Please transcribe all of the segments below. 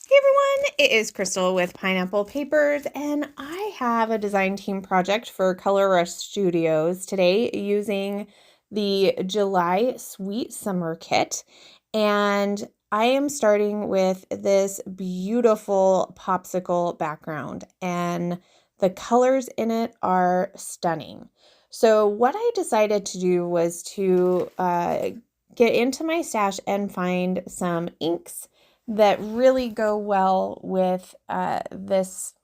Hey everyone, it is Crystal with Pineapple Papers, and I have a design team project for Color Rush Studios today using the July Sweet Summer Kit. And I am starting with this beautiful popsicle background, and the colors in it are stunning. So what I decided to do was to get into my stash and find some inks that really go well with this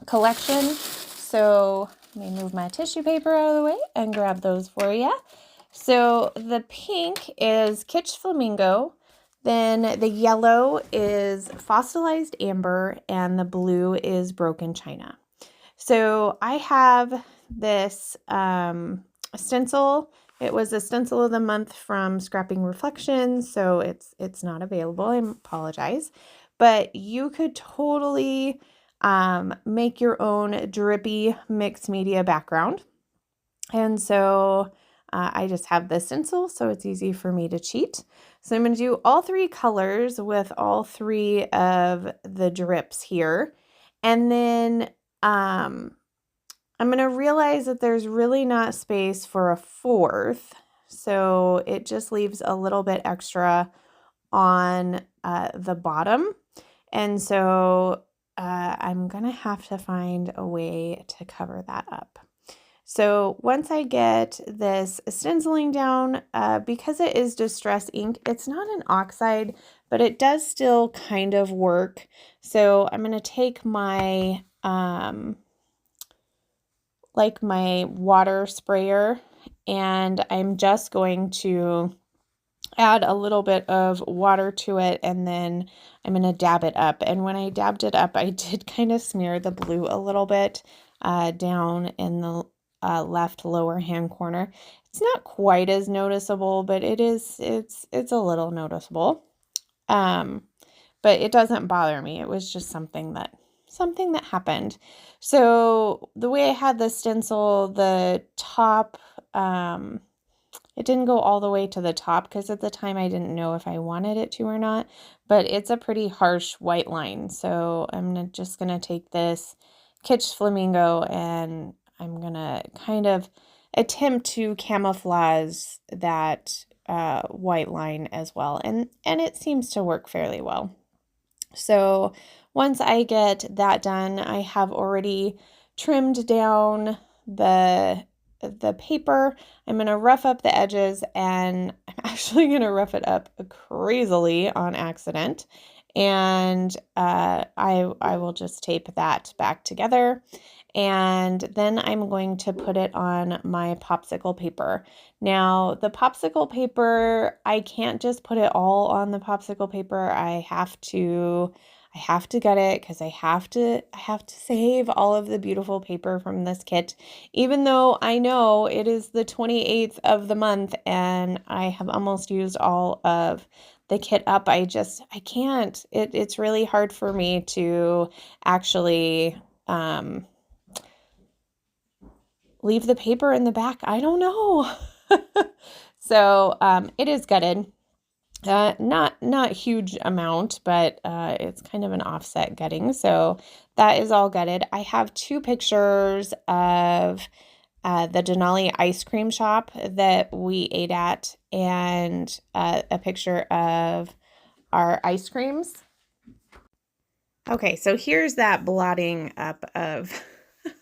collection. So let me move my tissue paper out of the way and grab those for you. So the pink is Kitsch Flamingo, then the yellow is Fossilized Amber, and the blue is Broken China. So I have this stencil. It was a stencil of the month from Scrapping Reflections, so it's not available. I apologize. But you could totally make your own drippy mixed media background. And so I just have this stencil, so it's easy for me to cheat. So I'm going to do all three colors with all three of the drips here. And then I'm going to realize that there's really not space for a fourth, so it just leaves a little bit extra on the bottom. And so I'm going to have to find a way to cover that up. So once I get this stenciling down, because it is distress ink, it's not an oxide, but it does still kind of work. So I'm going to take my my water sprayer, and I'm just going to add a little bit of water to it, and then I'm going to dab it up. And when I dabbed it up, I did kind of smear the blue a little bit down in the left lower hand corner. It's not quite as noticeable, but it's a little noticeable. But it doesn't bother me. It was just something that happened. So the way I had the stencil, the top, it didn't go all the way to the top because at the time I didn't know if I wanted it to or not, but it's a pretty harsh white line. So I'm just going to take this Kitsch Flamingo and I'm going to kind of attempt to camouflage that white line as well. And it seems to work fairly well. So once I get that done, I have already trimmed down the paper. I'm going to rough up the edges, and I'm actually going to rough it up crazily on accident. And I will just tape that back together. And then I'm going to put it on my popsicle paper. Now, the popsicle paper, I can't just put it all on the popsicle paper. I have to get it because I have to save all of the beautiful paper from this kit, even though I know it is the 28th of the month and I have almost used all of the kit up. I can't. It's really hard for me to actually leave the paper in the back. I don't know. So it is gutted. Not huge amount, but it's kind of an offset gutting. So that is all gutted. I have two pictures of the Denali ice cream shop that we ate at, and a picture of our ice creams. Okay, so here's that blotting up of,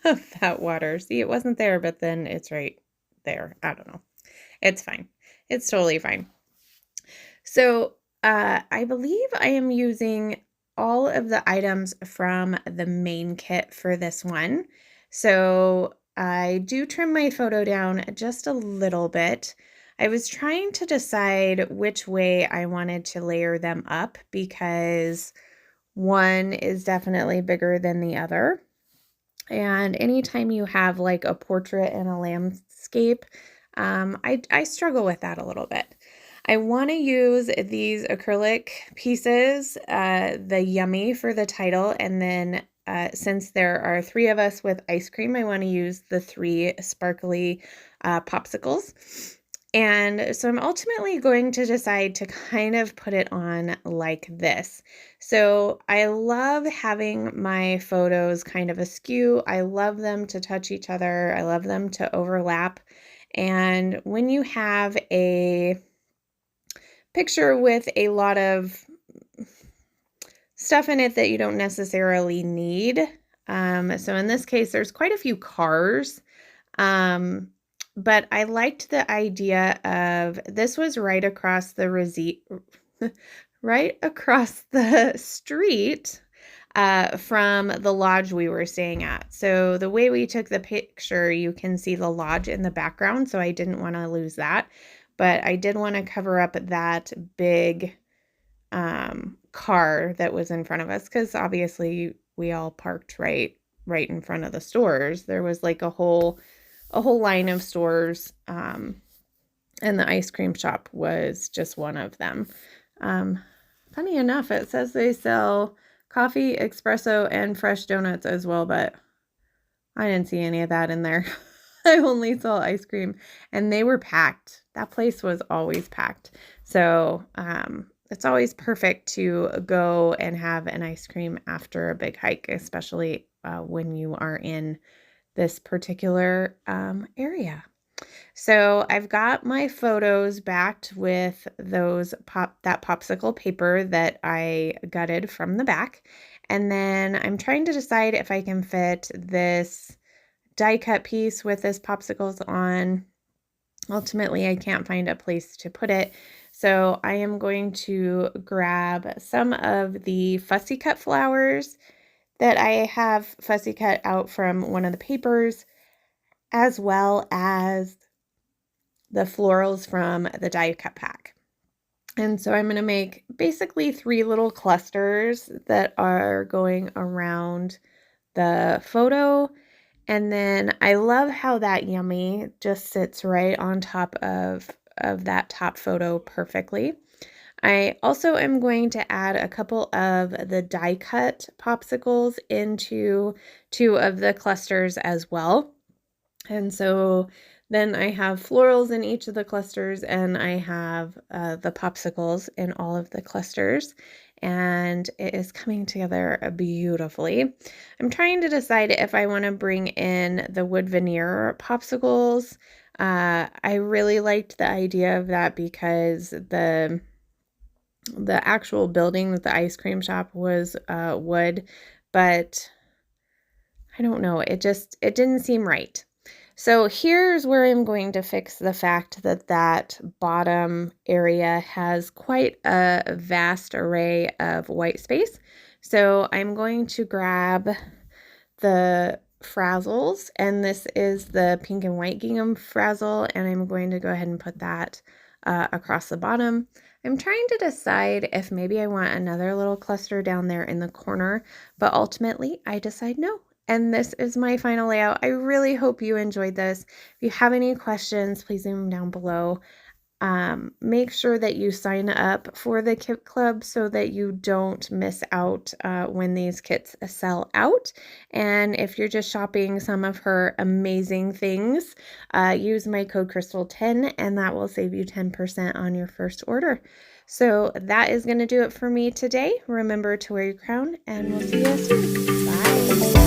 of that water. See, it wasn't there, but then it's right there. I don't know. It's fine. It's totally fine. So I believe I am using all of the items from the main kit for this one. So I do trim my photo down just a little bit. I was trying to decide which way I wanted to layer them up because one is definitely bigger than the other. And anytime you have like a portrait and a landscape, I struggle with that a little bit. I want to use these acrylic pieces, the Yummy for the title, and then since there are three of us with ice cream, I want to use the three sparkly popsicles. And so I'm ultimately going to decide to kind of put it on like this. So I love having my photos kind of askew. I love them to touch each other. I love them to overlap. And when you have a picture with a lot of stuff in it that you don't necessarily need, so in this case, there's quite a few cars. But I liked the idea of this was right across the right across the street from the lodge we were staying at. So the way we took the picture, you can see the lodge in the background. So I didn't want to lose that, but I did want to cover up that big car that was in front of us, because obviously we all parked right in front of the stores. There was like a whole line of stores, and the ice cream shop was just one of them. Funny enough, it says they sell coffee, espresso, and fresh donuts as well, but I didn't see any of that in there. I only saw ice cream, and they were packed. That place was always packed. So it's always perfect to go and have an ice cream after a big hike, especially when you are in this particular area. So I've got my photos backed with that popsicle paper that I gutted from the back. And then I'm trying to decide if I can fit this die cut piece with this popsicles on. Ultimately, I can't find a place to put it. So I am going to grab some of the fussy cut flowers that I have fussy cut out from one of the papers, as well as the florals from the die cut pack. And so I'm going to make basically 3 little clusters that are going around the photo. And then I love how that yummy just sits right on top of that top photo perfectly. I also am going to add a couple of the die cut popsicles into 2 of the clusters as well. And so then I have florals in each of the clusters, and I have the popsicles in all of the clusters, and it is coming together beautifully. I'm trying to decide if I want to bring in the wood veneer popsicles. I really liked the idea of that because the actual building with the ice cream shop was wood, but I don't know, it didn't seem right. So here's where I'm going to fix the fact that bottom area has quite a vast array of white space. So I'm going to grab the frazzles, and this is the pink and white gingham frazzle, and I'm going to go ahead and put that across the bottom. I'm trying to decide if maybe I want another little cluster down there in the corner, but ultimately I decide no. And this is my final layout. I really hope you enjoyed this. If you have any questions, please leave them down below. Make sure that you sign up for the kit club so that you don't miss out when these kits sell out. And if you're just shopping some of her amazing things, use my code Crystal10, and that will save you 10% on your first order. So that is going to do it for me today. Remember to wear your crown, and we'll see you soon. Bye.